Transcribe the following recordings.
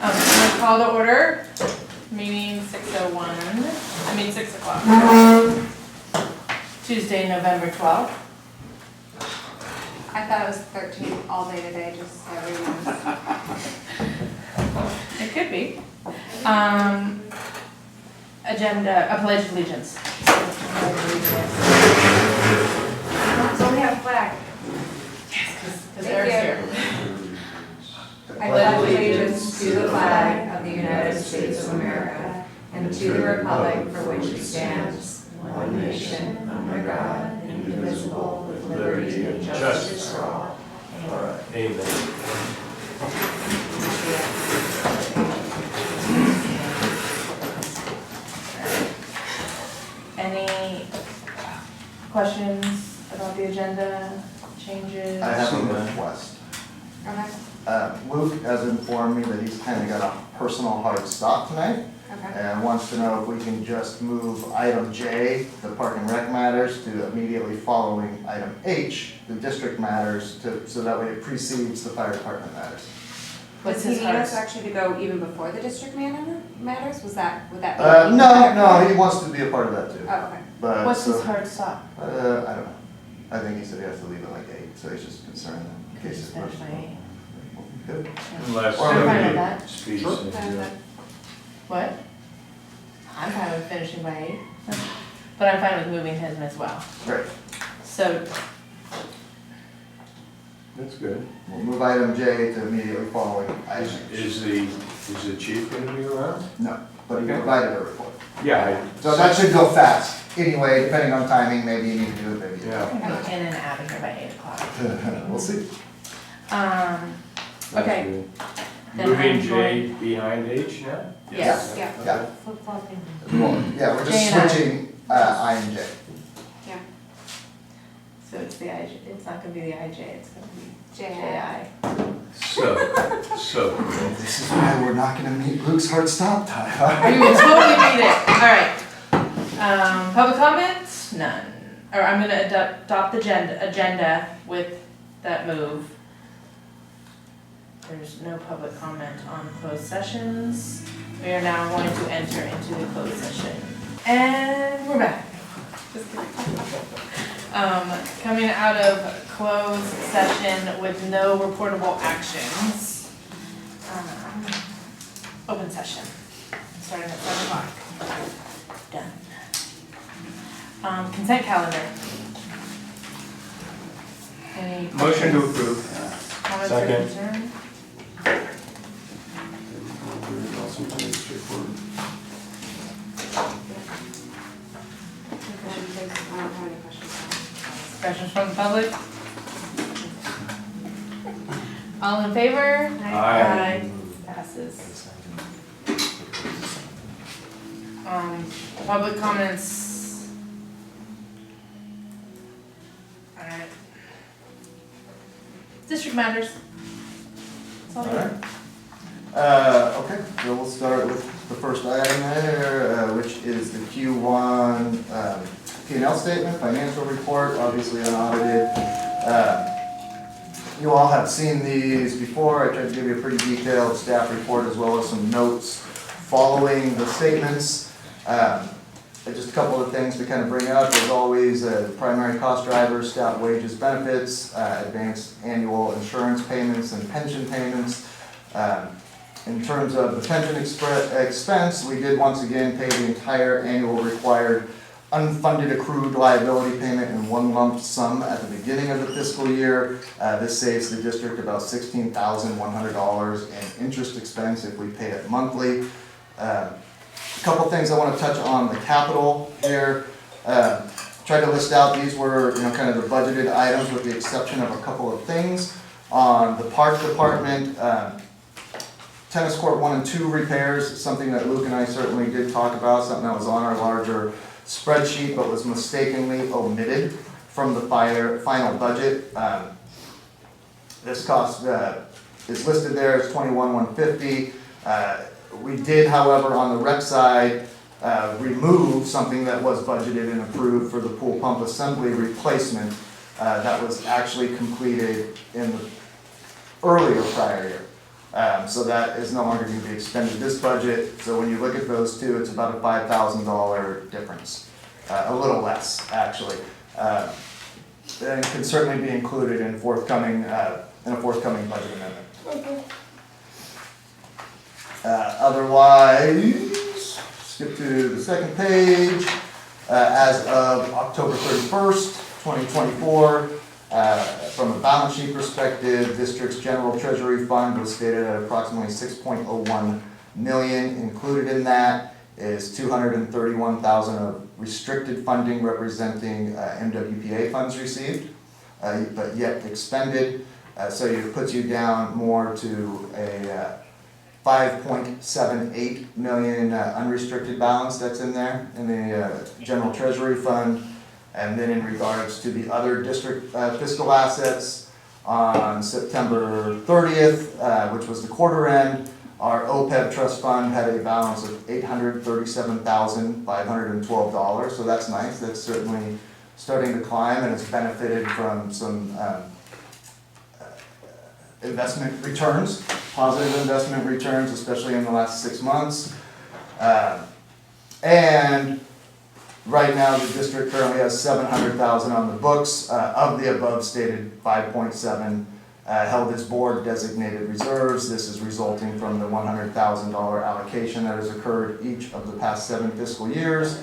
Let's call to order, meeting 6 o'clock. Tuesday, November 12th. I thought it was 13 all day today, just so everyone knows. It could be. Agenda, a pledge of allegiance. So we have a flag. Yes, because Thank Eric's you. here. I pledge allegiance to the flag of the United States of America and to the republic for which it stands, one nation, under God, indivisible, with liberty and justice for all. All right, amen. Any questions about the agenda, changes? I have a request. Okay, Luke has informed me that he's kind of got a personal hard stop tonight okay. and wants to know if we can just move item J, the park and rec matters, to immediately following item H, the district matters, so that way it precedes the fire department matters. What's Does he his need hard? us actually to go even before the district matters? Would that be? No, he wants to be a part of that too. Oh, okay. But What's so- his hard stop? I don't know. I think he said he has to leave at like 8, so he's just concerned in case it's Finish by 8. Good. Unless Or I'm fine with somebody that. speaks Sure. into it. What? I'm fine with finishing by 8, but I'm fine with moving his as well. Great. So, That's good. We'll move item J to immediately following item H. Is the chief gonna be around? No, but he Okay. provided a report. Yeah. So that should go fast. Anyway, depending on timing, maybe you need to do it, maybe you don't. Yeah. I'm in and out of here by 8 o'clock. We'll see. Okay. That's good. Then Moving I'm J behind H now? Yes. Yeah. Yeah. Mm-hmm. Yeah, we're J just and I. switching I and J. Yeah. So it's the IJ, it's not gonna be the IJ, it's gonna be J.I. JI. So, This is why we're not gonna meet Luke's hard stop time. We would totally beat it, alright. Public comments? None. Or I'm gonna adopt the agenda with that move. There's no public comment on closed sessions. We are now going to enter into the closed session. And we're back. Just kidding. Coming out of closed session with no reportable actions. Open session, starting at 7 o'clock. Done. Consent calendar. Any motion to questions? approve. Comments or Second. concerns? I don't have any questions. Questions from the public? All in favor? Aye. Passes. Public comments. Alright. District matters. That's all you Alright. Okay, so we'll start with the first item there, which is the Q1 P&L statement, financial report, obviously unaudited. You all have seen these before. I tried to give you a pretty detailed staff report as well as some notes following the statements. Just a couple of things to kind of bring up. As always, primary cost drivers, staff wages, benefits, advanced annual insurance payments and pension payments. In terms of the pension expense, we did once again pay the entire annual required unfunded accrued liability payment in one lump sum at the beginning of the fiscal year. This saves the district about $16,100 in interest expense if we pay it monthly. A couple things I want to touch on the capital here. Tried to list out, these were kind of the budgeted items with the exception of a couple of things. On the park department, tennis court 1 and 2 repairs, something that Luke and I certainly did talk about, something that was on our larger spreadsheet but was mistakenly omitted from the final budget. This cost is listed there as $21,150. We did, however, on the rec side, remove something that was budgeted and approved for the pool pump assembly replacement that was actually completed in the earlier prior year. So that is no longer going to be expended this budget. So when you look at those two, it's about a $5,000 difference, a little less actually. And can certainly be included in a forthcoming budget amendment. Otherwise, skip to the second page. As of October 31st, 2024, from a balance sheet perspective, district's general treasury fund was stated at approximately $6.01 million. Included in that is $231,000 of restricted funding representing MWPA funds received, but yet expended. So it puts you down more to a $5.78 million unrestricted balance that's in there in the general treasury fund. And then in regards to the other district fiscal assets, on September 30th, which was the quarter end, our OPEB trust fund had a balance of $837,512. So that's nice. That's certainly starting to climb, and it's benefited from some investment returns, positive investment returns, especially in the last 6 months. And right now, the district currently has $700,000 on the books of the above stated 5.7 held as board designated reserves. This is resulting from the $100,000 allocation that has occurred each of the past 7 fiscal years,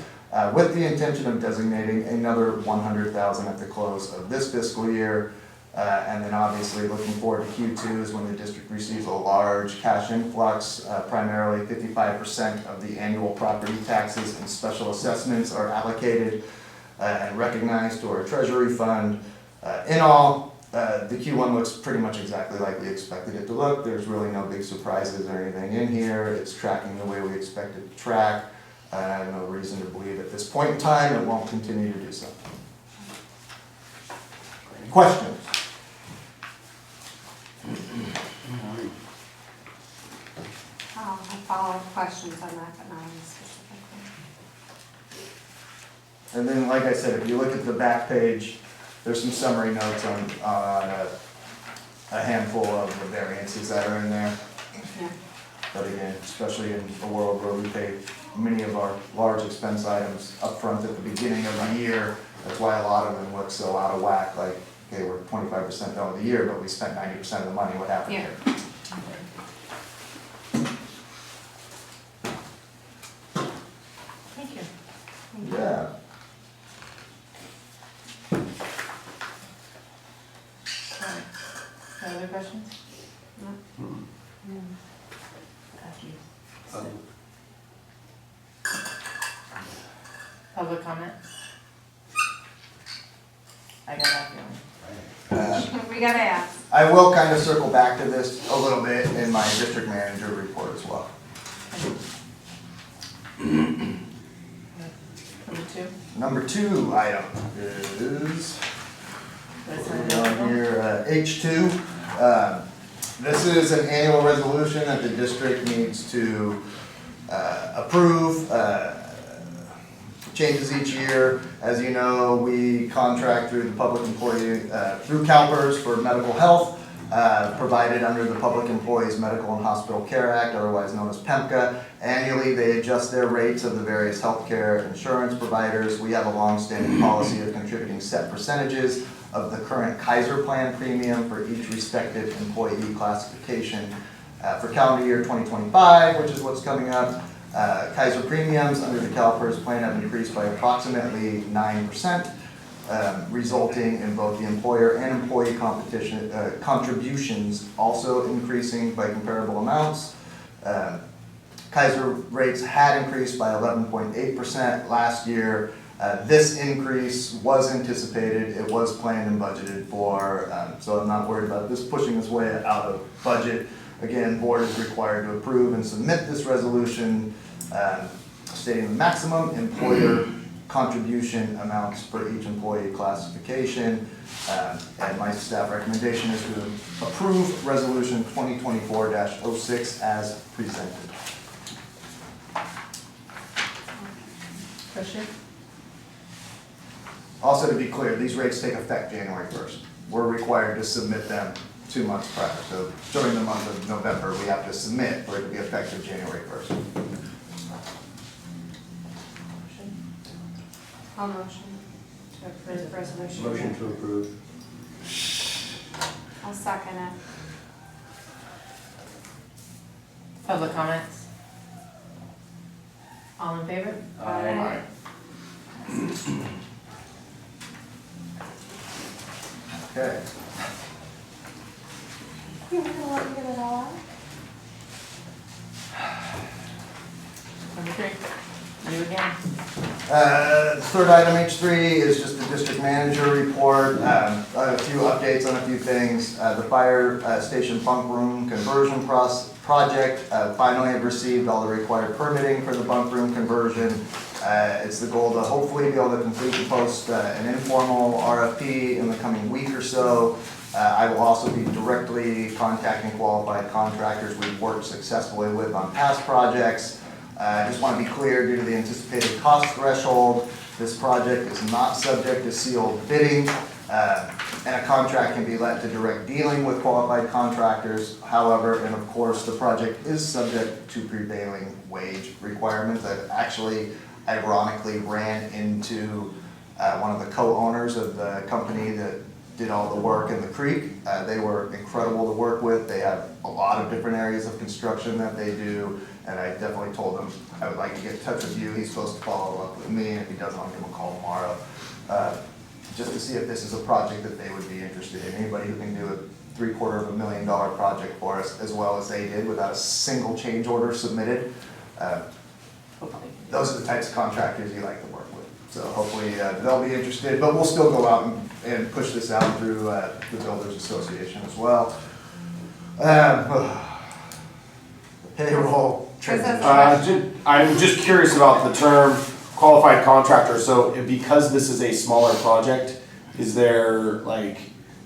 with the intention of designating another $100,000 at the close of this fiscal year. And then obviously looking forward to Q2 is when the district receives a large cash influx. Primarily 55% of the annual property taxes and special assessments are allocated and recognized to our treasury fund. In all, the Q1 looks pretty much exactly like we expected it to look. There's really no big surprises or anything in here. It's tracking the way we expect it to track. I have no reason to believe at this point in time it won't continue to do so. Any questions? I follow questions on that, but not on this specifically. And then, like I said, if you look at the back page, there's some summary notes on a handful of the variances that are in there. Yeah. But again, especially in a world where we pay many of our large expense items upfront at the beginning of the year, that's why a lot of them look so out of whack, like, okay, we're 25% done with the year, but we spent 90% of the money, what happened Yeah. here? Thank you. Yeah. Alright. No other questions? No. After you. Public comment? I got that feeling. We gotta ask. I will kind of circle back to this a little bit in my district manager report as well. Number 2? Number 2 item is, What's on here, H2. This is an annual resolution that the district needs to approve. Changes each year. As you know, we contract through the public employee, through CalPERS for medical health, provided under the Public Employees Medical and Hospital Care Act, otherwise known as PEMCA. Annually, they adjust their rates of the various healthcare insurance providers. We have a long-standing policy of contributing set percentages of the current Kaiser plan premium for each respective employee classification. For calendar year 2025, which is what's coming up, Kaiser premiums under the CalPERS plan have increased by approximately 9%, resulting in both the employer and employee contributions also increasing by comparable amounts. Kaiser rates had increased by 11.8% last year. This increase was anticipated, it was planned and budgeted for, so I'm not worried about this pushing this way out of budget. Again, board is required to approve and submit this resolution stating the maximum employer contribution amounts for each employee classification. And my staff recommendation is to approve resolution 2024-06 as presented. Question? Also, to be clear, these rates take effect January 1st. We're required to submit them 2 months prior. So during the month of November, we have to submit for it to be effective January 1st. I'll motion to approve the resolution. Motion to approve. I'll second it. Public comments? All in favor? Aye. Okay. You gonna let me get it all out? Number 3, you again. Third item, H3, is just the district manager report. A few updates on a few things. The fire station bunk room conversion project, finally have received all the required permitting for the bunk room conversion. It's the goal to hopefully be able to complete and post an informal RFP in the coming week or so. I will also be directly contacting qualified contractors we've worked successfully with on past projects. I just want to be clear, due to the anticipated cost threshold, this project is not subject to sealed bidding, and a contract can be let to direct dealing with qualified contractors. However, and of course, the project is subject to prevailing wage requirements. I've actually ironically ran into one of the co-owners of the company that did all the work in the creek. They were incredible to work with. They have a lot of different areas of construction that they do, and I definitely told him I would like to get in touch with you. He's supposed to follow up with me, and if he doesn't, I'll give him a call tomorrow, just to see if this is a project that they would be interested in. Anybody who can do a $750,000 project for us, as well as they did, without a single change order submitted. Those are the types of contractors you like to work with. So hopefully they'll be interested, but we'll still go out and push this out through the Builders Association as well. Payroll transition. I'm just curious about the term qualified contractor. So because this is a smaller project, is there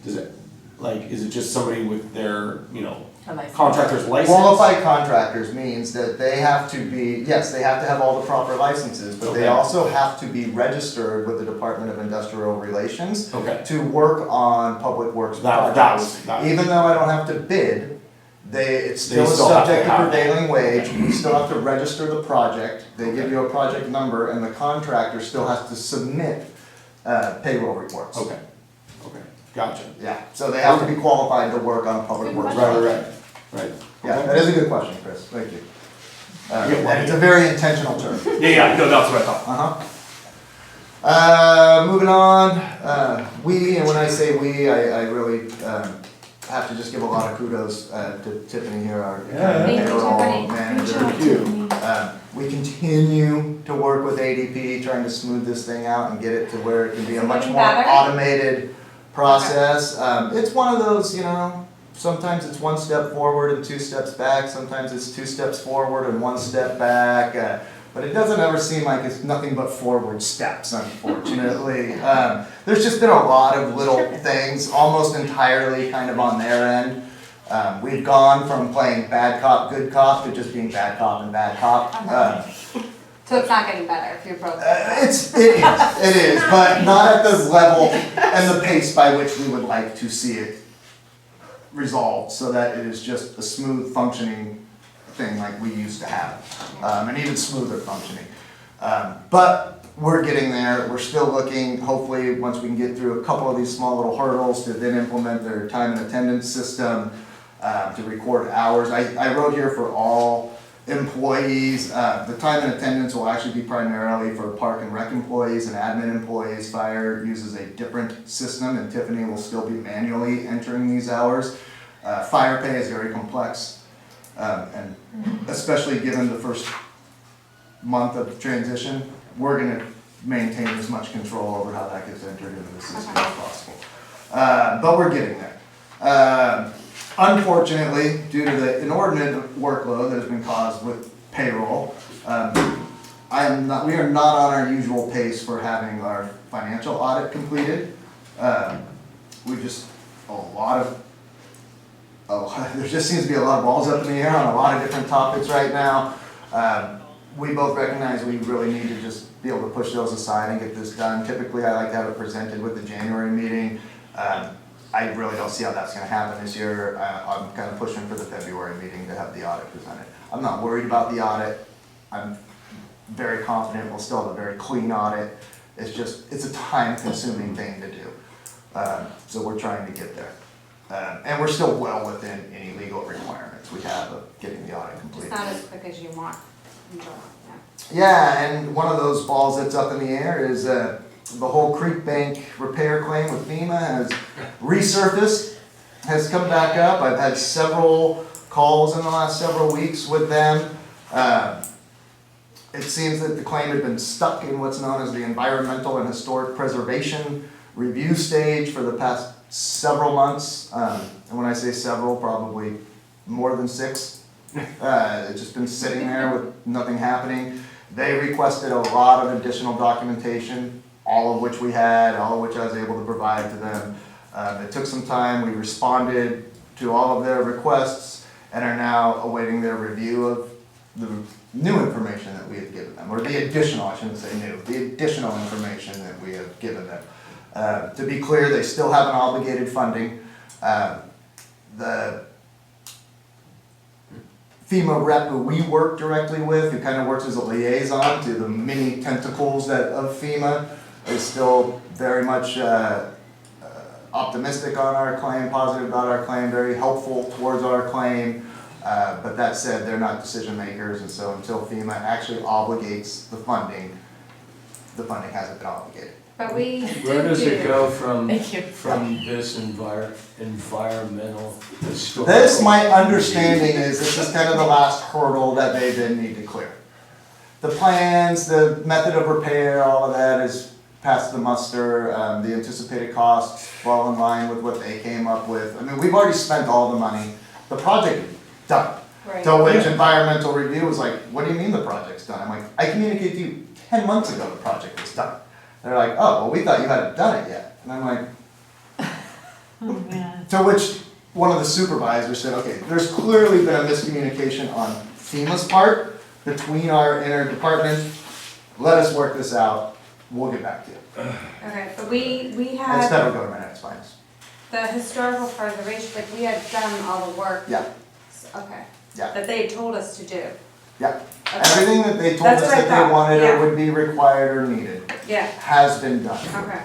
is it just somebody with their, A license. contractor's license? Qualified contractors means that they have to be, yes, they have to have all the proper licenses, but they Okay. also have to be registered with the Department of Industrial Relations Okay. to work on public works That projects. was. Even though I don't have to bid, it's still still have to subject to have that. prevailing wage. You still have to register the project. They give you a project number, and the contractor still has to submit payroll reports. Okay, gotcha. Yeah, so they have to be qualified to work on a public Good works question. project. Right. Yeah, that is a good question, Chris, thank you. Yeah, well, And it's a very intentional term. Yeah, no, that's what I thought. Moving on, and when I say we, I really have to just give a lot of kudos to Tiffany here, our Thank you, payroll Tiffany. manager. We continue to work with ADP, trying to smooth this thing out and get it to where it can be a Is it much getting more better? automated process. It's one of those, sometimes it's 1 step forward and 2 steps back, sometimes it's 2 steps forward and 1 step back, but it doesn't ever seem like it's nothing but forward steps, unfortunately. There's just been a lot of little things, almost entirely kind of on their end. We've gone from playing bad cop, good cop, to just being bad cop and bad cop. So it's not getting better if you're broke. It is, but not at the level and the pace by which we would like to see it resolved, so that it is just a smooth functioning thing like we used to have, and even smoother functioning. But we're getting there. We're still looking, hopefully, once we can get through a couple of these small little hurdles, to then implement their time and attendance system, to record hours. I wrote here for all employees. The time and attendance will actually be primarily for park and rec employees and admin employees. Fire uses a different system, and Tiffany will still be manually entering these hours. Fire pay is very complex, and especially given the first month of transition, we're gonna maintain as much control over how that gets entered into the system as possible. But we're getting there. Unfortunately, due to the inordinate workload that has been caused with payroll, we are not on our usual pace for having our financial audit completed. There just seems to be a lot of balls up in the air on a lot of different topics right now. We both recognize we really need to just be able to push those aside and get this done. Typically, I like to have it presented with the January meeting. I really don't see how that's gonna happen this year. I'm kind of pushing for the February meeting to have the audit presented. I'm not worried about the audit. I'm very confident we'll still have a very clean audit. It's a time-consuming thing to do. So we're trying to get there. And we're still well within any legal requirements we have of getting the audit It's completed. not as quick as you want. Yeah. Yeah, and one of those balls that's up in the air is the whole creek bank repair claim with FEMA has resurfaced, has come back up. I've had several calls in the last several weeks with them. It seems that the claim had been stuck in what's known as the Environmental and Historic Preservation Review stage for the past several months. And when I say several, probably more than 6. It's just been sitting there with nothing happening. They requested a lot of additional documentation, all of which we had, all of which I was able to provide to them. It took some time. We responded to all of their requests and are now awaiting their review of the new information that we have given them, or the additional, I shouldn't say new, the additional information that we have given them. To be clear, they still have an obligated funding. The FEMA rep who we work directly with, who kind of works as a liaison to the many tentacles of FEMA, is still very much optimistic on our claim, positive about our claim, very helpful towards our claim. But that said, they're not decision makers, and so until FEMA actually obligates the funding hasn't been obligated. But we Where does it do. go from Thank you. this environmental historical? This, my understanding is, this is kind of the last hurdle that they then need to clear. The plans, the method of repair, all of that is past the muster. The anticipated costs fall in line with what they came up with. I mean, we've already spent all the money. The project is done. Right. To which environmental review was like, what do you mean the project's done? I'm like, I communicated to you 10 months ago the project was done. They're like, oh, well, we thought you hadn't done it yet. And I'm like, to which one of the supervisors said, okay, there's clearly been a miscommunication on FEMA's part between our interdepartments. Let us work this out. We'll get back to you. Okay, but we It's had federal government, it's fine. the historical preservation, like we had done all the work. Yeah, Okay. Yeah. That they told us to do. yeah. Okay. Everything that they told That's us what I that they thought, wanted yeah. or would be required or needed Yeah, has been done. okay.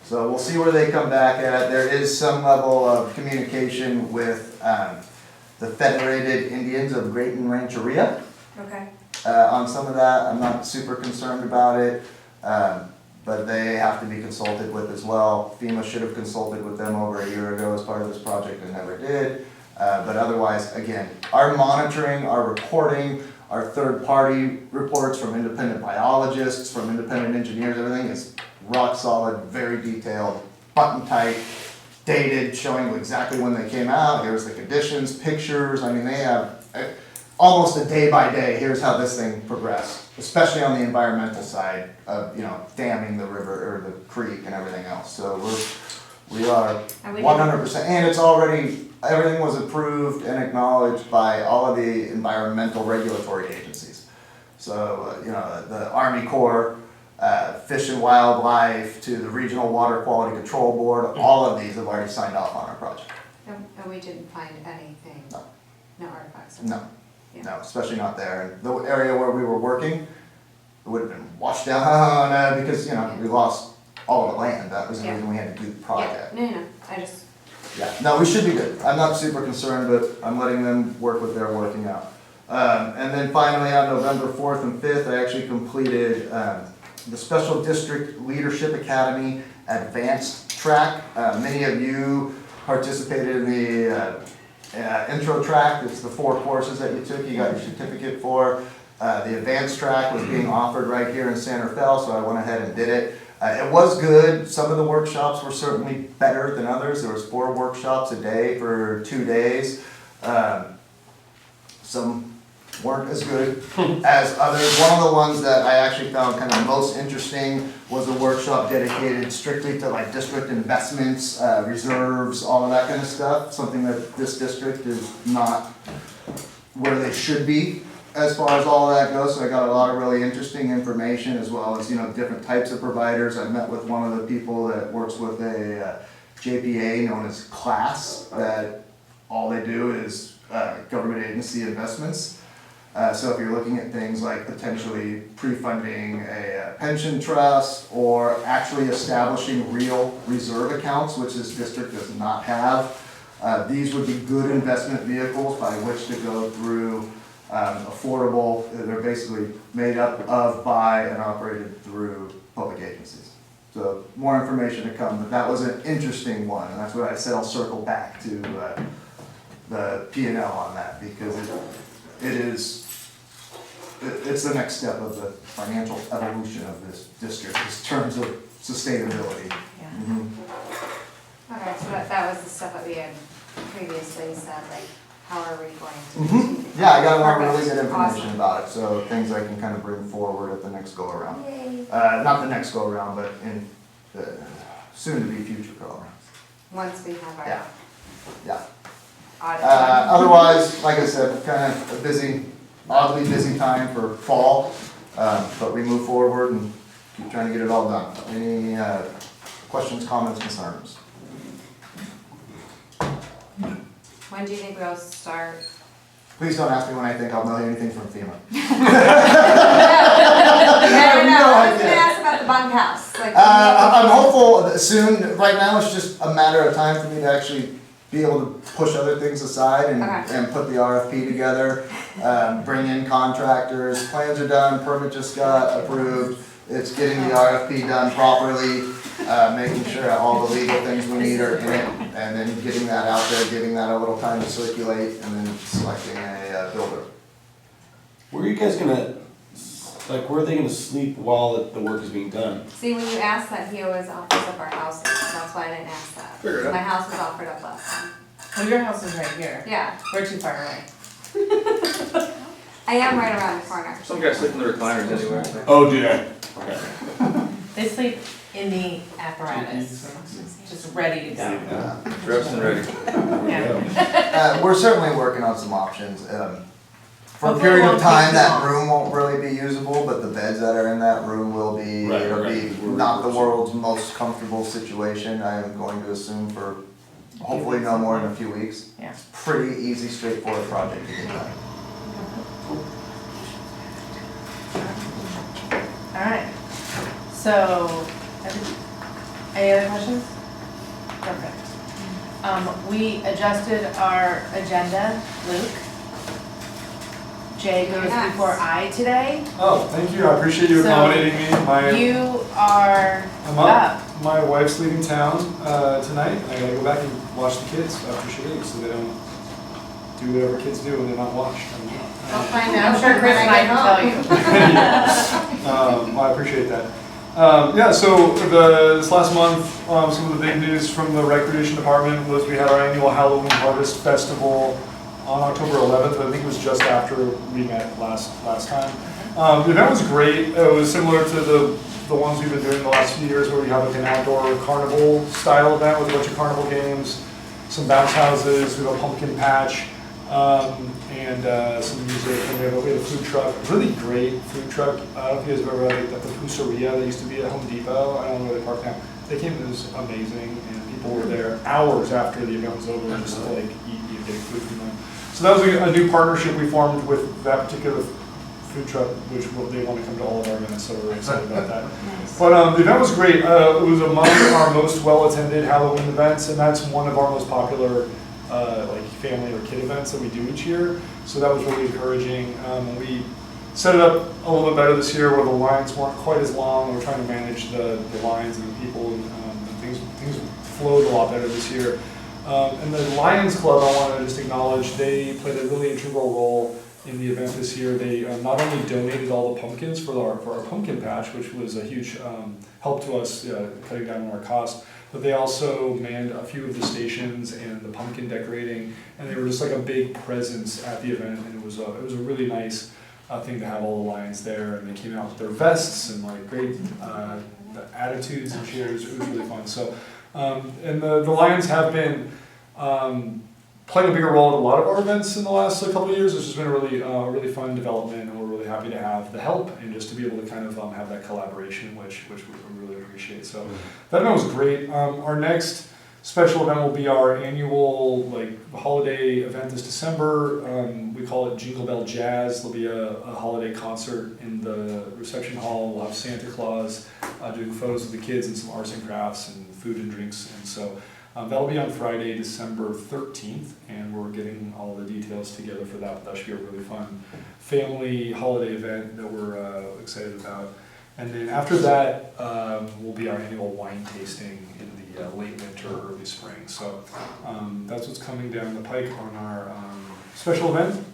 So we'll see where they come back at. There is some level of communication with the Federated Indians of Great Rancheria Okay. on some of that. I'm not super concerned about it, but they have to be consulted with as well. FEMA should have consulted with them over a year ago as part of this project and never did. But otherwise, again, our monitoring, our reporting, our third-party reports from independent biologists, from independent engineers, everything is rock solid, very detailed, button tight, dated, showing exactly when they came out. Here's the conditions, pictures. I mean, they have almost a day by day. Here's how this thing progressed, especially on the environmental side of, damming the river or the creek and everything else. So we are And we 100%, and it's already, everything was approved and acknowledged by all of the environmental regulatory agencies. So, the Army Corps, Fish and Wildlife, to the Regional Water Quality Control Board, all of these have already signed off on our project. And we didn't find anything, No. no artifacts? No, Yeah. no, especially not there. And the area where we were working, it would have been washed down, because, we lost all of the land. That was the Yeah. reason we had to do the Yeah, project. no, I just, Yeah, no, we should be good. I'm not super concerned, but I'm letting them work what they're working out. And then finally, on November 4th and 5th, I actually completed the Special District Leadership Academy Advanced Track. Many of you participated in the intro track. It's the 4 courses that you took, you got your certificate for. The advanced track was being offered right here in San Rafael, so I went ahead and did it. It was good. Some of the workshops were certainly better than others. There was 4 workshops a day for 2 days. Some weren't as good as others. One of the ones that I actually found kind of most interesting was a workshop dedicated strictly to like district investments, reserves, all of that kind of stuff. Something that this district is not where they should be as far as all of that goes. So I got a lot of really interesting information, as well as different types of providers. I met with one of the people that works with a JPA known as CLASS, that all they do is government agency investments. So if you're looking at things like potentially pre-funding a pension trust or actually establishing real reserve accounts, which this district does not have, these would be good investment vehicles by which to go through affordable. They're basically made up of, by, and operated through public agencies. So more information to come, but that was an interesting one, and that's what I said I'll circle back to the P&L on that, because it's the next step of the financial evolution of this district in terms of sustainability. Yeah. Okay, so that was the stuff that we had previously said, like, how are we going to? Yeah, I got a lot of really Perfect. good information Awesome. about it, so things I can kind of bring forward at the next go around. Yay. Not the next go around, but in the soon to be future go around. Once we have our Yeah, yeah. audit. Otherwise, like I said, kind of a busy, oddly busy time for fall, but we move forward and keep trying to get it all done. Any questions, comments, concerns? When do you think we'll start? Please don't ask me when I think I'll know anything from FEMA. No, no I was idea. gonna ask about the bunkhouse, like. I'm hopeful that soon. Right now, it's just a matter of time for me to actually be able to push other things aside and, Okay. and put the RFP together, bring in contractors. Plans are done, permit just got approved. It's getting the RFP done properly, making sure all the legal things we need are in it, and then getting that out there, giving that a little time to circulate, and then selecting a builder. Where are you guys gonna, like, where are they gonna sleep while the work is being done? See, when you asked that, he always offers up our houses, that's why I didn't ask that. Figured it out. My house was offered up last time. Well, your house is right here. Yeah, We're too far away. I am right around the corner. Some guys sleep in the recliners anywhere. Oh, do they? Okay. They sleep in the apparatus, just ready to go. Dressed and ready. Yeah. We're certainly working on some options. For a Hopefully it period won't of time, take that long. room won't really be usable, but the beds that are in that room will be, Right, it'll right. be not the world's most comfortable situation. I am going to assume for hopefully no more than a few weeks. Yeah. It's pretty easy, straightforward project to get done. All right, so, any other questions? Perfect. We adjusted our agenda, Luke. Jay goes Yes. before I today. Oh, thank you, I appreciate you So, accommodating me. You are I'm up. My wife's leaving town tonight, and I gotta go back and watch the kids after she leaves, so they don't do whatever kids do when they're not watched. I'll find out. I'm sure Chris and I can tell you. I appreciate that. Yeah, so this last month, some of the big news from the Recreation Department was we had our annual Halloween Harvest Festival on October 11th. I think it was just after we met last time. The event was great. It was similar to the ones we've been doing the last few years, where we have like an outdoor carnival style event with a bunch of carnival games, some bounce houses, we have a pumpkin patch, and some music, and we have a food truck, really great food truck. I don't know if you guys have ever had the Pupuseria that used to be at Home Depot. I don't know where they park now. They came, it was amazing, and people were there hours after the event was over just to like eat and get food from them. So that was a new partnership we formed with that particular food truck, which they want to come to all of our events, so we're excited about that. But the event was great. It was among our most well-attended Halloween events, and that's one of our most popular like family or kid events that we do each year. So that was really encouraging. We set it up a little bit better this year, where the lines weren't quite as long. We're trying to manage the lines and the people, and things flowed a lot better this year. And the Lions Club, I want to just acknowledge, they played a really integral role in the event this year. They not only donated all the pumpkins for our pumpkin patch, which was a huge help to us cutting down on our costs, but they also manned a few of the stations and the pumpkin decorating, and they were just like a big presence at the event, and it was a really nice thing to have all the Lions there, and they came out with their vests and like great attitudes and cheers. It was really fun. So, and the Lions have been playing a bigger role in a lot of our events in the last couple of years. This has been a really fun development, and we're really happy to have the help and just to be able to kind of have that collaboration, which we really appreciate. So that event was great. Our next special event will be our annual holiday event this December. We call it Jingle Bell Jazz. There'll be a holiday concert in the reception hall. We'll have Santa Claus doing photos of the kids and some arts and crafts and food and drinks. And so that'll be on Friday, December 13th, and we're getting all the details together for that. But that should be a really fun family holiday event that we're excited about. And then after that will be our annual wine tasting in the late winter, early spring. So that's what's coming down the pike on our special event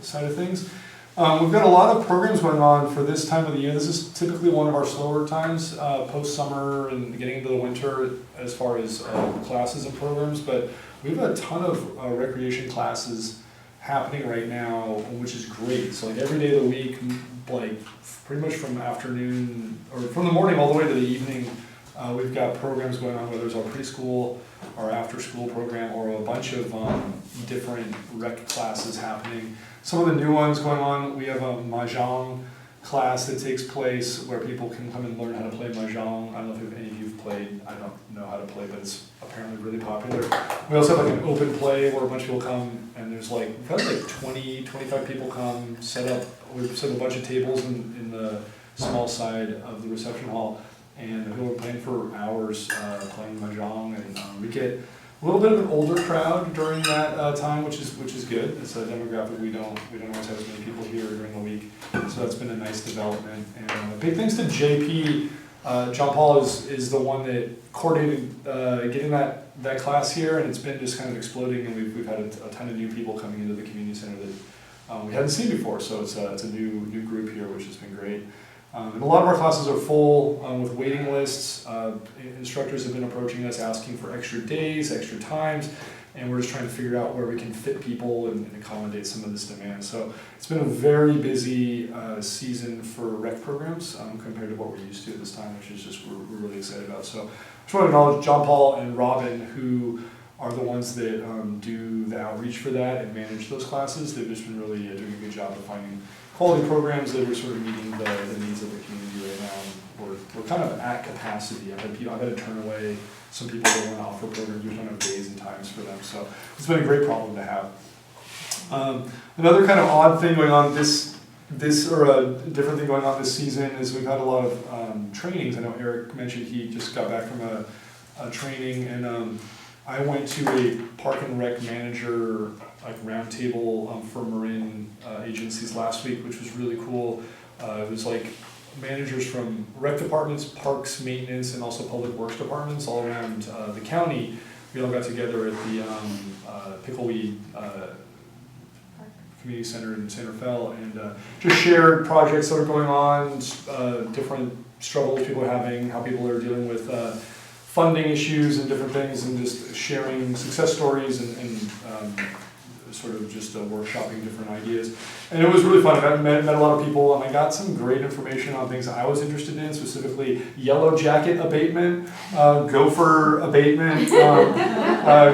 side of things. We've got a lot of programs going on for this time of the year. This is typically one of our slower times, post-summer and getting into the winter as far as classes and programs, but we have a ton of recreation classes happening right now, which is great. So every day of the week, pretty much from afternoon, or from the morning all the way to the evening, we've got programs going on, whether it's our preschool, our after-school program, or a bunch of different rec classes happening. Some of the new ones going on, we have a Mahjong class that takes place where people can come and learn how to play Mahjong. I don't know if any of you have played, I don't know how to play, but it's apparently really popular. We also have an open play where a bunch of people come, and there's we've had 20, 25 people come, we've set a bunch of tables in the small side of the reception hall, and people are playing for hours, playing Mahjong, and we get a little bit of an older crowd during that time, which is good. It's a demographic we don't always have as many people here during the week, so that's been a nice development. And big thanks to JP. John Paul is the one that coordinated getting that class here, and it's been just kind of exploding, and we've had a ton of new people coming into the community center that we hadn't seen before. So it's a new group here, which has been great. And a lot of our classes are full with waiting lists. Instructors have been approaching us asking for extra days, extra times, and we're just trying to figure out where we can fit people and accommodate some of this demand. So it's been a very busy season for rec programs compared to what we're used to at this time, which is just we're really excited about. So I just want to acknowledge John Paul and Robin, who are the ones that do the outreach for that and manage those classes. They've just been really doing a good job of finding quality programs that are sort of meeting the needs of the community right now. We're kind of at capacity. I've had to turn away some people that want to offer programs. We don't have days and times for them, so it's been a great problem to have. Another kind of odd thing going on this or a different thing going on this season is we've had a lot of trainings. I know Eric mentioned he just got back from a training, and I went to a park and rec manager roundtable for Marin agencies last week, which was really cool. It was managers from rec departments, parks, maintenance, and also public works departments all around the county. We all got together at the Pickleweed Community Center in San Rafael and just shared projects that are going on, different struggles people are having, how people are dealing with funding issues and different things, and just sharing success stories and sort of just workshopping different ideas. And it was really fun. I met a lot of people, and I got some great information on things I was interested in, specifically yellow jacket abatement, gopher abatement,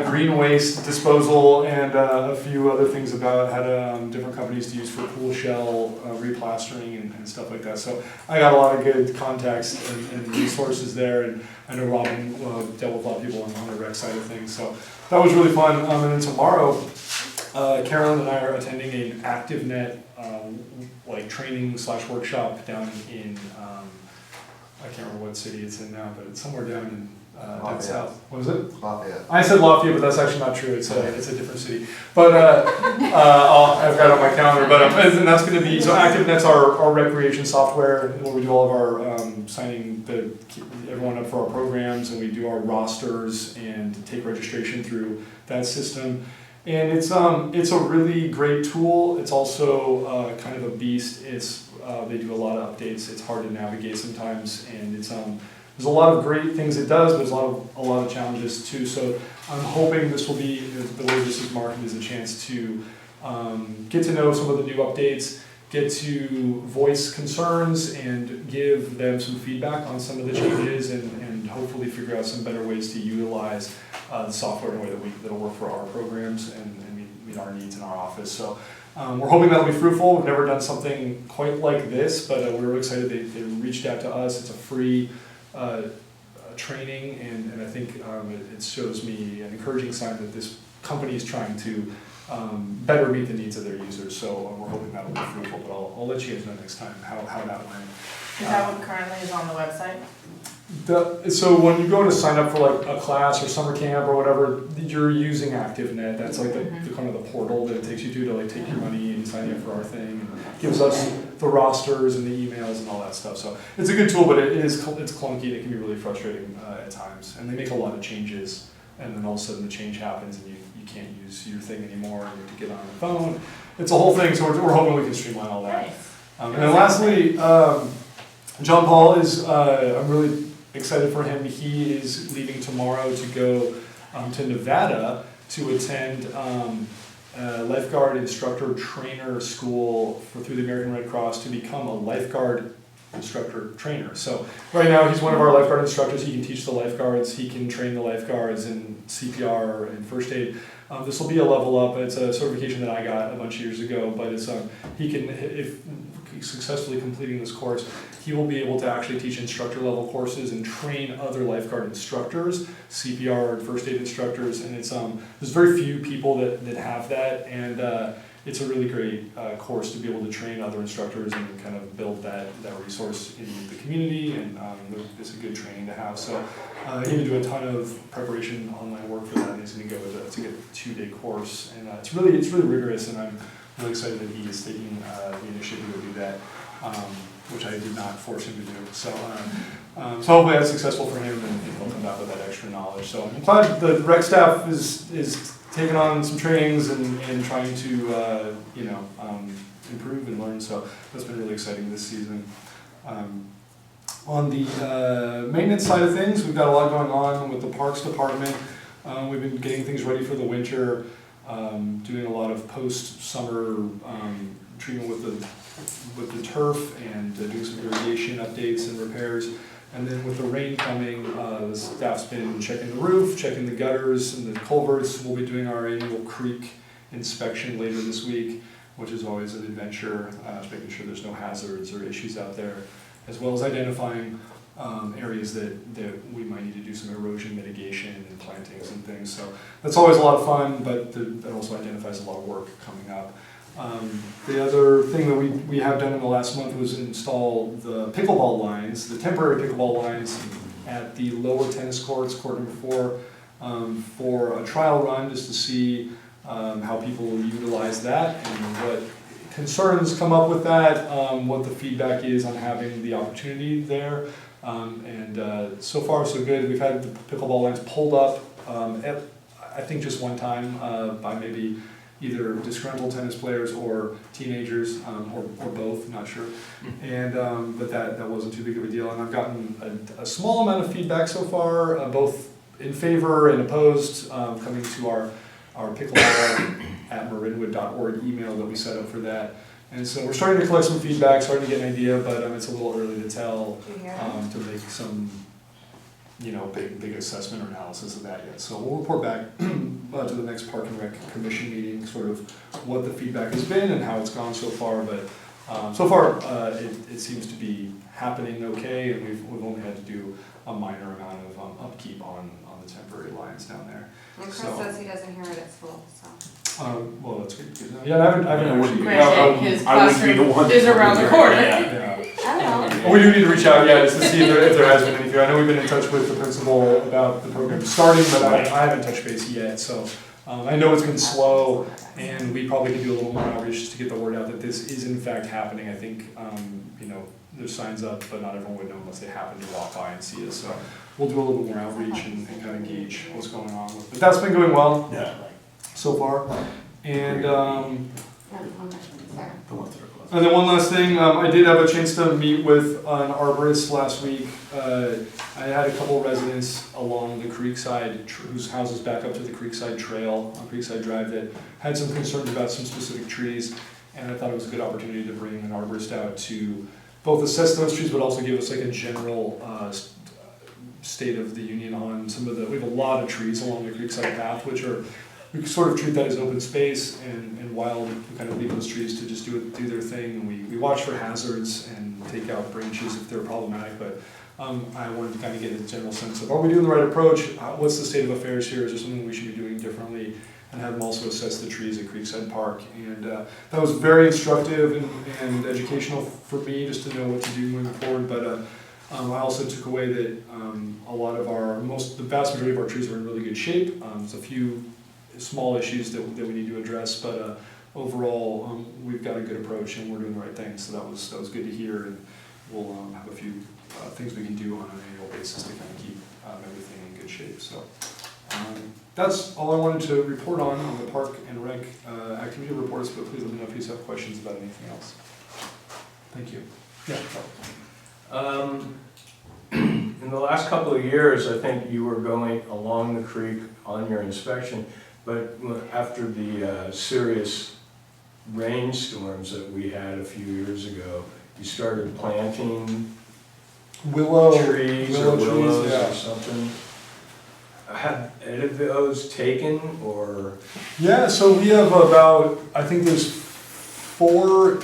green waste disposal, and a few other things about how to, different companies to use for pool shell replastering and stuff like that. So I got a lot of good contacts and resources there, and I know Robin dealt with a lot of people on the rec side of things. So that was really fun. And then tomorrow, Carolyn and I are attending an ActiveNet training / workshop down in I can't remember what city it's in now, but it's somewhere down in down south. What is it? Lafayette. I said Lafayette, but that's actually not true. It's a different city. But I've got it on my calendar. But and that's going to be ActiveNet's our recreation software where we do all of our signing everyone up for our programs, and we do our rosters and take registration through that system. And it's a really great tool. It's also kind of a beast. They do a lot of updates. It's hard to navigate sometimes, and there's a lot of great things it does, but there's a lot of challenges too. So I'm hoping this will be, the way this is marketed, is a chance to get to know some of the new updates, get to voice concerns, and give them some feedback on some of the changes, and hopefully figure out some better ways to utilize the software in a way that'll work for our programs and meet our needs in our office. So we're hoping that'll be fruitful. We've never done something quite like this, but we're really excited they reached out to us. It's a free training, and I think it shows me an encouraging sign that this company is trying to better meet the needs of their users. So we're hoping that'll be fruitful, but I'll let you guys know next time how that went. Is that what currently is on the website? So when you go to sign up for like a class or summer camp or whatever, you're using ActiveNet. That's like the kind of the portal that it takes you to like take your money and sign up for our thing, and gives us the rosters and the emails and all that stuff. So it's a good tool, but it's clunky. It can be really frustrating at times, and they make a lot of changes, and then all of a sudden the change happens and you can't use your thing anymore, and you have to get on the phone. It's a whole thing. So we're hoping we can streamline all that. Nice. And then lastly, John Paul is, I'm really excited for him. He is leaving tomorrow to go to Nevada to attend lifeguard instructor trainer school through the American Red Cross to become a lifeguard instructor trainer. So right now he's one of our lifeguard instructors. He can teach the lifeguards, he can train the lifeguards in CPR and first aid. This will be a level up. It's a certification that I got a bunch of years ago, but it's he can, if successfully completing this course, he will be able to actually teach instructor level courses and train other lifeguard instructors, CPR and first aid instructors, and it's there's very few people that have that, and it's a really great course to be able to train other instructors and kind of build that resource in the community, and it's a good training to have. So he's going to do a ton of preparation online work for that, and he's going to go with it's a good 2-day course, and it's really rigorous, and I'm really excited that he is taking the initiative to do that, which I did not force him to do. So hopefully that's successful for him, and he'll come back with that extra knowledge. So I'm glad the rec staff is taking on some trainings and trying to improve and learn. So that's been really exciting this season. On the maintenance side of things, we've got a lot going on with the Parks Department. We've been getting things ready for the winter, doing a lot of post-summer treatment with the turf, and doing some irrigation updates and repairs. And then with the rain coming, the staff's been checking the roof, checking the gutters and the culverts. We'll be doing our annual creek inspection later this week, which is always an adventure, making sure there's no hazards or issues out there, as well as identifying areas that we might need to do some erosion mitigation and plantings and things. So that's always a lot of fun, but that also identifies a lot of work coming up. The other thing that we have done in the last month was install the pickleball lines, the temporary pickleball lines at the lower tennis courts, court number 4, for a trial run, just to see how people will utilize that and what concerns come up with that, what the feedback is on having the opportunity there. And so far so good. We've had the pickleball lines pulled up, I think just one time by maybe either disgruntled tennis players or teenagers, or both, not sure. And but that wasn't too big of a deal. And I've gotten a small amount of feedback so far, both in favor and opposed, coming to our pickleball at marinwood.org email that we set up for that. And so we're starting to collect some feedback, starting to get an idea, but it's a little early to tell, to make some big assessment or analysis of that yet. So we'll report back to the next Park and Rec Commission meeting, sort of what the feedback has been and how it's gone so far. But so far, it seems to be happening okay, and we've only had to do a minor amount of upkeep on the temporary lines down there. And Chris says he doesn't hear it at school, so. Well, that's good. Yeah, I haven't actually. Granted, his I wouldn't be the one classroom to- is around the corner. Yeah. I don't know. Well, we do need to reach out, just to see if there has been anything. I know we've been in touch with the principal about the program starting, but I haven't touched base yet. So I know it's been slow, and we probably could do a little more outreach just to get the word out that this is in fact happening. I think there's signs up, but not everyone would know unless they happen to walk by and see us. So we'll do a little bit more outreach and kind of gauge what's going on. But that's been going well so far. And and then one last thing, I did have a chance to meet with an arborist last week. I had a couple residents along the Creekside, whose houses back up to the Creekside Trail on Creekside Drive, that had some concerns about some specific trees, and I thought it was a good opportunity to bring an arborist out to both assess those trees, but also give us like a general state of the union on some of the, we have a lot of trees along the Creekside path, which are, we sort of treat that as open space and wild. We kind of leave those trees to just do their thing, and we watch for hazards and take out branches if they're problematic, but I wanted to kind of get a general sense of, are we doing the right approach? What's the state of affairs here? Is there something we should be doing differently? And have them also assess the trees at Creekside Park. And that was very instructive and educational for me, just to know what to do moving forward. But I also took away that a lot of the vast majority of our trees are in really good shape. There's a few small issues that we need to address, but overall, we've got a good approach and we're doing the right thing. So that was good to hear, and we'll have a few things we can do on an annual basis to kind of keep everything in good shape. So that's all I wanted to report on the Park and Rec activity reports, but please let me know if you have questions about anything else. Thank you. Yeah. In the last couple of years, I think you were going along the creek on your inspection, but after the serious rainstorms that we had a few years ago, you started planting Willow trees yeah. or something. Have any of those taken, or? Yeah, so we have about, I think there's 4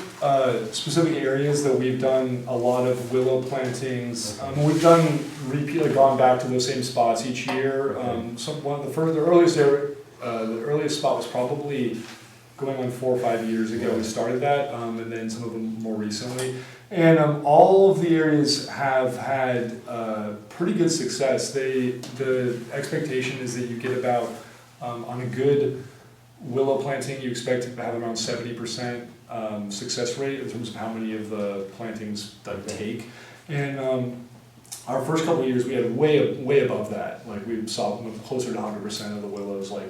specific areas that we've done a lot of willow plantings. We've done gone back to those same spots each year. The earliest spot was probably going on 4 or 5 years ago. We started that, and then some of them more recently. And all of the areas have had pretty good success. The expectation is that you get about, on a good willow planting, you expect to have around 70% success rate in terms of how many of the plantings take. And our first couple of years, we had way above that. Like we saw closer to 100% of the willows like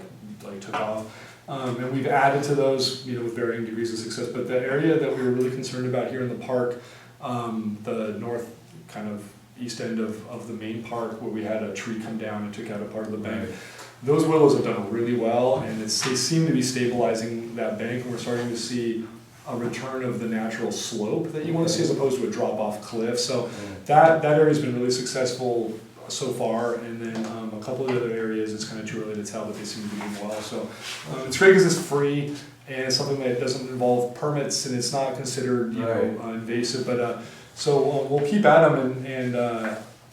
took off. And we've added to those, with varying degrees of success. But the area that we were really concerned about here in the park, the north kind of east end of the main park, where we had a tree come down and took out a part of the bank, those willows have done really well, and they seem to be stabilizing that bank, and we're starting to see a return of the natural slope that you want to see as opposed to a drop-off cliff. So that area's been really successful so far, and then a couple of other areas it's kind of too early to tell, but they seem to be doing well. So it's great because it's free and it's something that doesn't involve permits and it's not considered invasive. But so we'll keep at them, and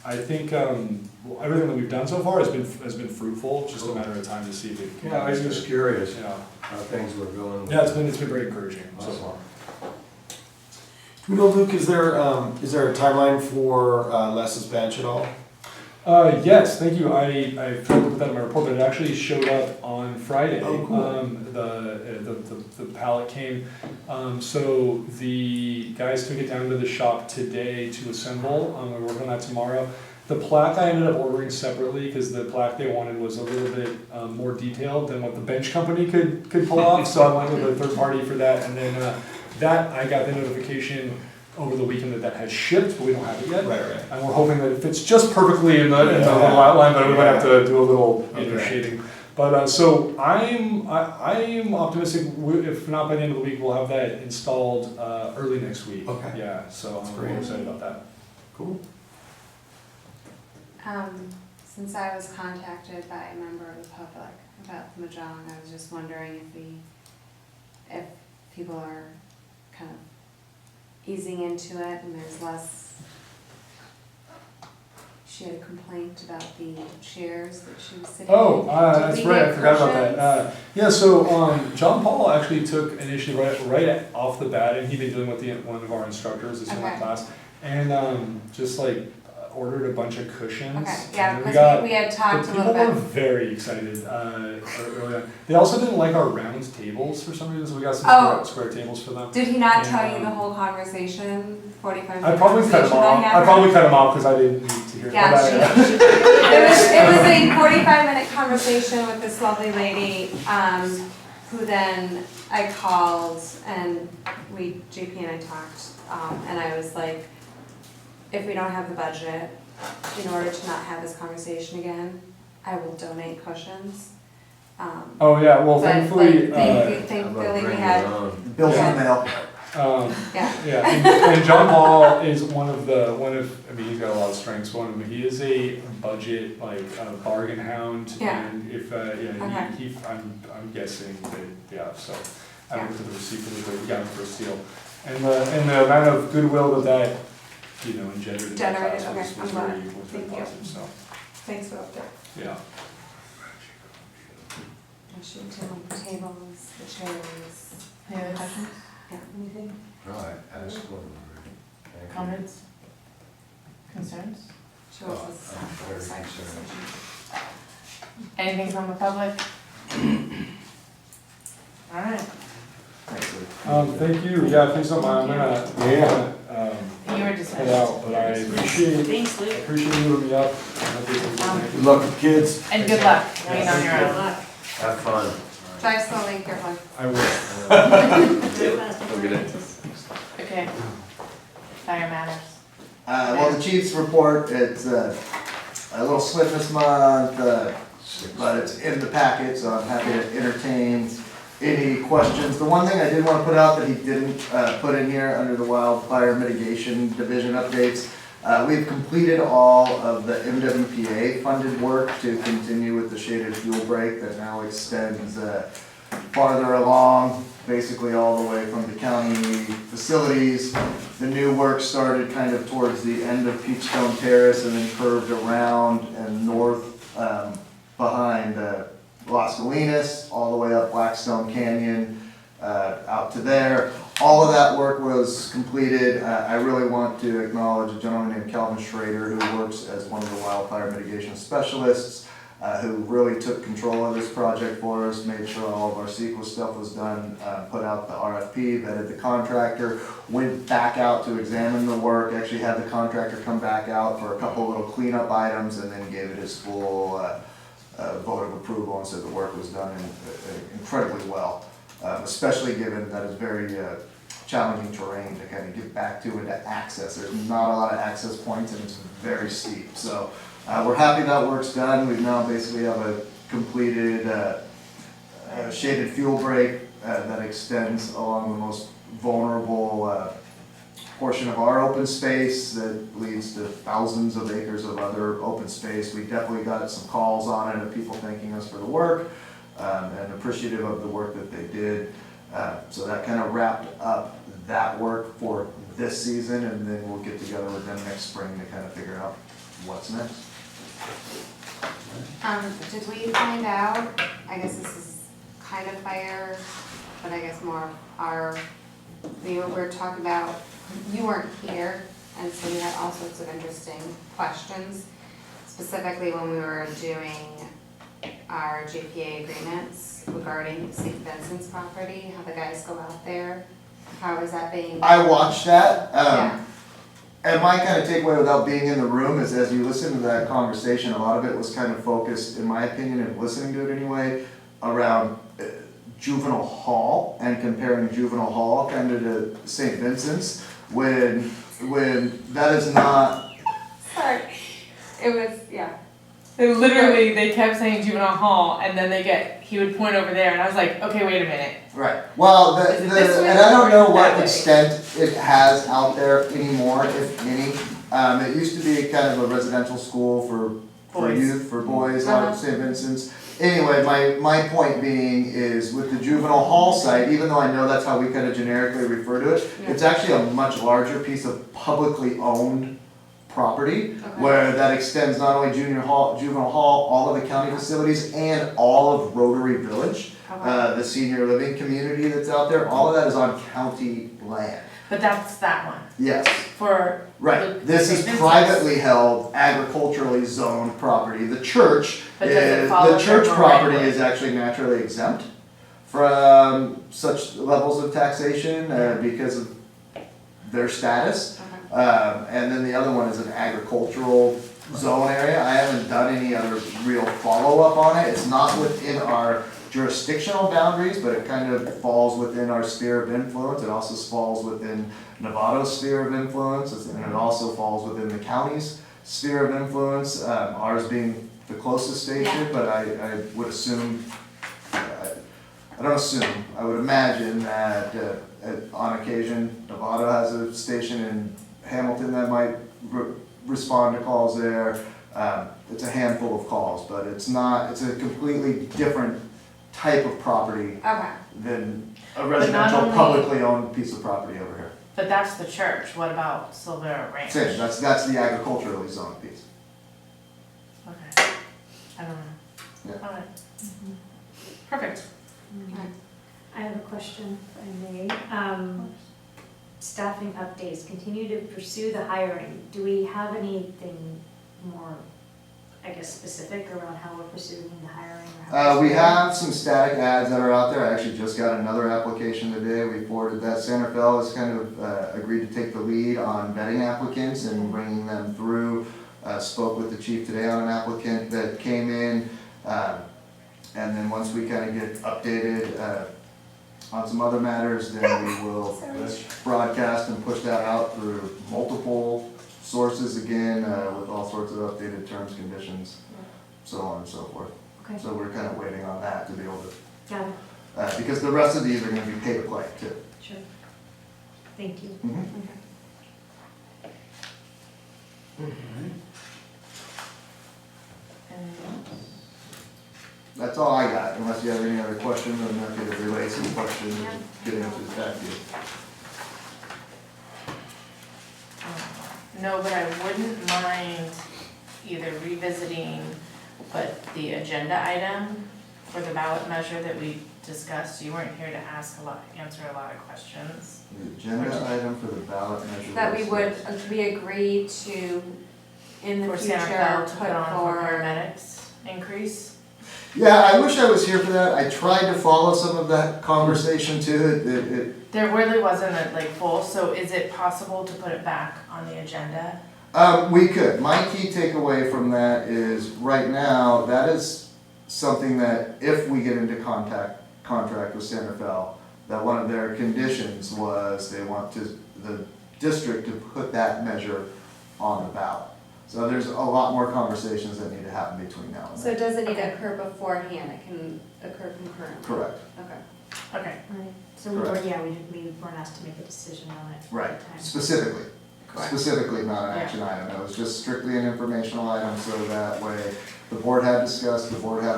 I think everything that we've done so far has been fruitful. It's just a matter of time to see if it can. Yeah, I was just curious how things were going. Yeah, it's been very encouraging so far. Do we know, Luke, is there a timeline for Les's bench at all? Yes, thank you. I forgot to put that in my report, but it actually showed up on Friday. Oh, cool. The pallet came. So the guys took it down to the shop today to assemble. We're working on that tomorrow. The plaque I ended up ordering separately because the plaque they wanted was a little bit more detailed than what the bench company could pull off. So I went with a third party for that, and then that I got the notification over the weekend that has shipped, but we don't have it yet. Right. And we're hoping that it fits just perfectly in the little outline, but we might have to do a little shading. But so I'm optimistic. If not by the end of the week, we'll have that installed early next week. Okay. Yeah. So I'm really excited about that. Cool. Since I was contacted by a member of the public about the Mahjong, I was just wondering if people are kind of easing into it and there's less. She had a complaint about the chairs that she was sitting in. Oh, that's right. I forgot about that. Yeah, so John Paul actually took initiative right off the bat, and he'd been dealing with one of our instructors this summer class, and just ordered a bunch of cushions. Okay, yeah, because we had talked a little bit. People were very excited early on. They also didn't like our round tables for some reason, so we got some square tables for them. Did he not tell you the whole conversation, 45 minutes? I probably cut him off because I didn't need to hear yeah, that. It was a 45-minute conversation with this lovely lady, who then I called and JP and I talked, and I was like, if we don't have the budget, in order to not have this conversation again, I will donate cushions. Thankfully, thankfully we had Bill's in the mail. And John Paul is one of he's got a lot of strengths. He is a budget bargain hound, and if I'm guessing that so I looked at the receipt for the we got him for a steal. And the amount of goodwill that engendered in that Generated, class okay, was I'm glad. very Thank you. positive, so, Thanks for the update. yeah. Washington, the tables, the chairs. Any other questions, Yeah, anything? No, I asked one already. Thank you. comments, concerns? Show us this, I'm very side concerned. decision. Anything from the public? All right, Thanks, Luke. Thank you, yeah, thanks so much, I'm gonna, you were just. head out, but I appreciate Thanks, Luke. you moving me up. I hope this is good. Good luck with kids. And good luck, being on your own. Have fun. Drive slowly, carefully. I will. Have a good day. Okay. Fire matters. Well, the chief's report, it's a little slip this month, but it's in the packet, so I'm happy to entertain any questions. The one thing I did want to put out that he didn't put in here under the wildfire mitigation division updates, we've completed all of the MWPA funded work to continue with the shaded fuel break that now extends farther along, basically all the way from the county facilities. The new work started kind of towards the end of Peachstone Terrace and then curved around and north behind Las Colinas, all the way up Blackstone Canyon, out to there. All of that work was completed. I really want to acknowledge a gentleman named Calvin Schrader, who works as one of the wildfire mitigation specialists, who really took control of this project for us, made sure all of our CEQA stuff was done, put out the RFP, vetted the contractor, went back out to examine the work, actually had the contractor come back out for a couple little cleanup items, and then gave it his full vote of approval and said the work was done incredibly well, especially given that it's very challenging terrain to kind of get back to and to access. There's not a lot of access points and it's very steep. So we're happy that work's done. We now basically have a completed shaded fuel break that extends along the most vulnerable portion of our open space that leads to thousands of acres of other open space. We definitely got some calls on it of people thanking us for the work and appreciative of the work that they did. So that kind of wrapped up that work for this season, and then we'll get together with them next spring to kind of figure out what's next. Did we find out, I guess this is kind of fire, but I guess more our, we were talking about, you weren't here, and so we had all sorts of interesting questions, specifically when we were doing our GPA agreements regarding St. Vincent's property, how the guys go out there, how is that being? I watched that. Yeah. And my kind of takeaway without being in the room is as you listen to that conversation, a lot of it was kind of focused, in my opinion, and listening to it anyway, around juvenile hall and comparing juvenile hall kind of to St. Vincent's when that is not. Sorry, it was, yeah. They kept saying juvenile hall, and then he would point over there, and I was like, okay, wait a minute. Right. Well, Is it this way and I don't know or what that way? extent it has out there anymore, if any. It used to be kind of a residential school for Boys. youth, for boys out of St. Vincent's. Anyway, my point being is with the juvenile hall site, even though I know that's how we kind of generically refer to it, Yeah. it's actually a much larger piece of publicly owned property, Okay. where that extends not only juvenile hall, all of the county facilities, and all of Rotary Village, the senior living community that's out there, all of that is on county land. But that's that one, Yes, for. right. This is St. Vincent's. privately held, agriculturally zoned property. The church But does it is, follow the church federal property right-of-way? is actually naturally exempt from such levels of taxation because of their status. Okay. And then the other one is an agricultural zone area. I haven't done any other real follow-up on it. It's not within our jurisdictional boundaries, but it kind of falls within our sphere of influence. It also falls within Nevada's sphere of influence, and it also falls within the county's sphere of influence, ours being the closest station, Yeah. but I would assume, I don't assume, I would imagine that on occasion, Nevada has a station in Hamilton that might respond to calls there. It's a handful of calls, but it's a completely different type of property Okay. than a not residential only- publicly owned piece of property over here. But that's the church, what about Silvera Ranch? Same, that's the agriculturally zoned piece. Okay, I don't know. Yeah. Alright. Perfect. I have a question, if I may. Staffing updates, continue to pursue the hiring. Do we have anything more, I guess, specific around how we're pursuing the hiring? Or how we're We starting? have some static ads that are out there. I actually just got another application today. We forwarded that. Santa Fe has kind of agreed to take the lead on vetting applicants and bringing them through. Spoke with the chief today on an applicant that came in. And then once we kind of get updated on some other matters, then we will broadcast and push that out through multiple sources again, with all sorts of updated terms, conditions, so on and so forth. Okay, So we're kind of waiting on that to be able got it, to, because the rest of these are gonna be pay to play too. sure. Thank you. Mhm. Okay. That's all I got, unless you have any other questions, I'm happy to relay some questions Yeah. and get answers back to you. No, but I wouldn't mind either revisiting, but the agenda item for the ballot measure that we discussed, you weren't here to answer a lot of questions. The agenda item for the ballot measure. That we agree to, in the For future, Santa Fe put to put on for forward. paramedics increase. Yeah, I wish I was here for that. I tried to follow some of that conversation too. There really wasn't a full, so is it possible to put it back on the agenda? We could. My key takeaway from that is right now, that is something that if we get into contract with Santa Fe, that one of their conditions was they want the district to put that measure on the ballot. So there's a lot more conversations that need to happen between now and So then. it doesn't need to occur beforehand, it can occur concurrently? Correct. Okay. Okay, Right, so we were, Correct. yeah, we weren't asked to make a decision on it. at the Right, time. specifically. correct. Specifically not an Yeah. action item. It was just strictly an informational item, so that way the board had discussed, the board had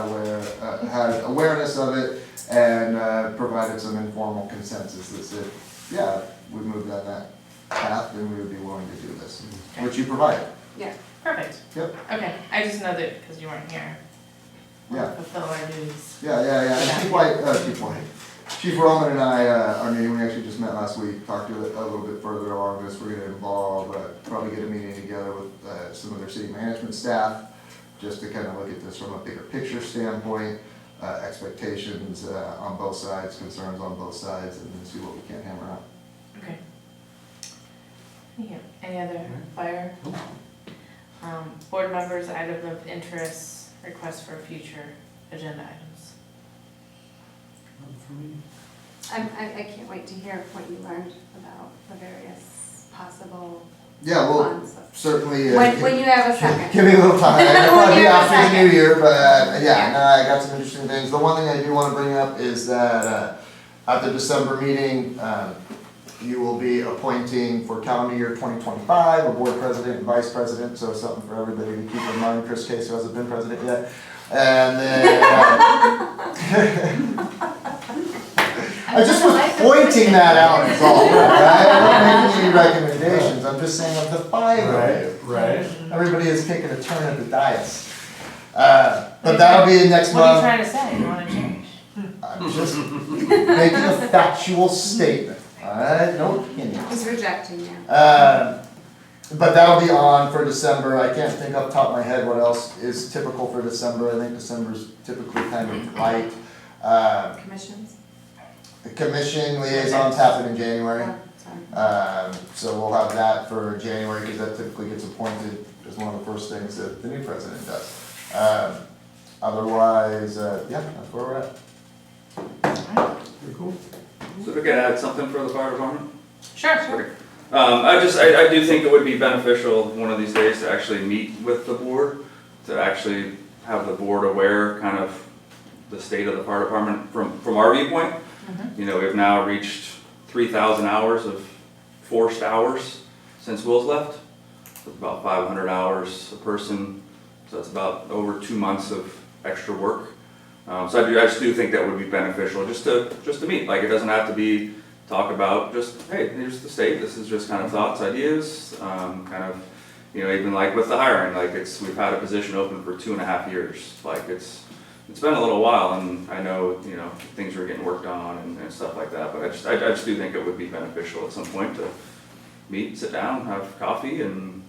had awareness of it, and provided some informal consensus that said, yeah, if we moved down that path, then we would be willing to do this, which you provided. Yeah. Perfect. Yep. Okay, I just know that because you weren't here. We'll Yeah. fulfill our duties. Yeah. And Chief Roman and I mean, we actually just met last week, talked to it a little bit further along this. We're gonna involve, probably get a meeting together with some of their city management staff, just to kind of look at this from a bigger picture standpoint, expectations on both sides, concerns on both sides, and then see what we can hammer out. Okay. Yeah, any other fire? Board members, item of interest, requests for future agenda items. I can't wait to hear what you learned about the various possible Yeah, well, funds. certainly. When you have a second. Give me a little time. It'll When probably you be have a after the new second. year, but Yeah. no, I got some interesting things. The one thing I do want to bring up is that at the December meeting, you will be appointing for calendar year 2025 a board president and vice president, so something for everybody to keep in mind. Chris Case, who hasn't been president yet. And then I just was pointing that out is all, right? I'm not making any recommendations. I'm just saying of the five of you. Right. Everybody is taking a turn at the dais. But that'll be next What are you month. trying to say? You wanna change? I'm just making a factual statement, alright? No opinion. He's rejecting you. But that'll be on for December. I can't think off the top of my head what else is typical for December. I think December's typically kind of light. Commissions? The commission liaisons happen in January. Oh, sorry. So we'll have that for January, because that typically gets appointed as one of the first things that the new president does. Otherwise, yeah, that's where we're at. Pretty cool. So if we could add something for the fire department? Sure. Okay. I do think it would be beneficial one of these days to actually meet with the board, to actually have the board aware kind of the state of the fire department from our viewpoint. You know, we've now reached 3,000 hours of forced hours since Will's left. It's about 500 hours a person, so that's about over 2 months of extra work. So I just do think that would be beneficial, just to meet, like, it doesn't have to be talk about just, hey, here's the state, this is just kind of thoughts, ideas, kind of, you know, even like with the hiring, like we've had a position open for 2.5 years, like it's been a little while, and I know, you know, things are getting worked on and stuff like that, but I just do think it would be beneficial at some point to meet, sit down, have coffee, and,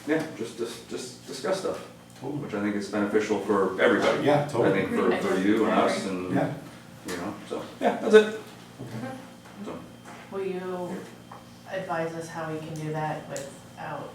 yeah, just discuss stuff, which I think is beneficial for everybody. Yeah, I totally. think for you and us, and, Yeah. you know, so, yeah, that's it. So, Will you advise us how we can do that without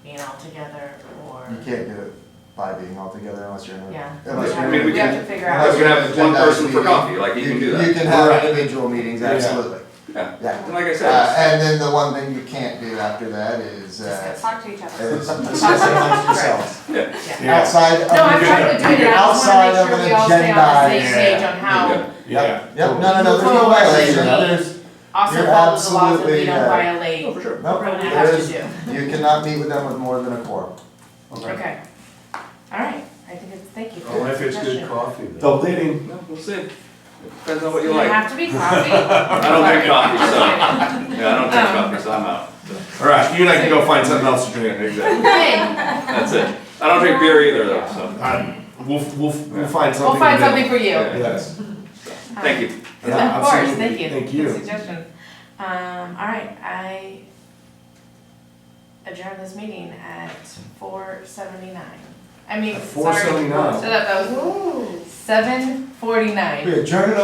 being all together, or? You can't do it by being all together unless you're in a. Yeah. Unless I you're mean, in a- we We have can- to figure Yeah, out. we can have one person for coffee, like you can do that. You can have Right. individual meetings, Yeah. absolutely, Yeah, yeah. and like I said, And then the one thing you can't do after that is, Talk to each other. is discuss amongst yourselves. yeah, Yeah. Outside of. No, I'm trying to do it, I just Outside wanna of make sure an we all stay on the same agenda. page on how Yeah. Yeah. Yep, no, there's no violation, there's, also You're follows the laws that we absolutely, don't violate, oh, for sure. no, what we there have to is, do. you cannot meet with them with more than a quorum. Okay. All right, I think it's, thank you for Only the if it's good suggestion. coffee though. Double dating. No, we'll see. Depends on what you Does it like. have to be coffee? I don't drink coffee, so, yeah, I don't drink coffee, so I'm out. All right, you and I can go find something else to drink. Exactly, Hey, that's it. I don't drink beer either though, so, We'll find something. we'll find to do. something for you. Yeah. Yes. thank you. Yeah, Of course, absolutely. thank you. Thank you. Good suggestion. All right, I adjourn this meeting at 4:79. I mean, At sorry. 4:79. Shut up, that was 7:49. Here, turn it over.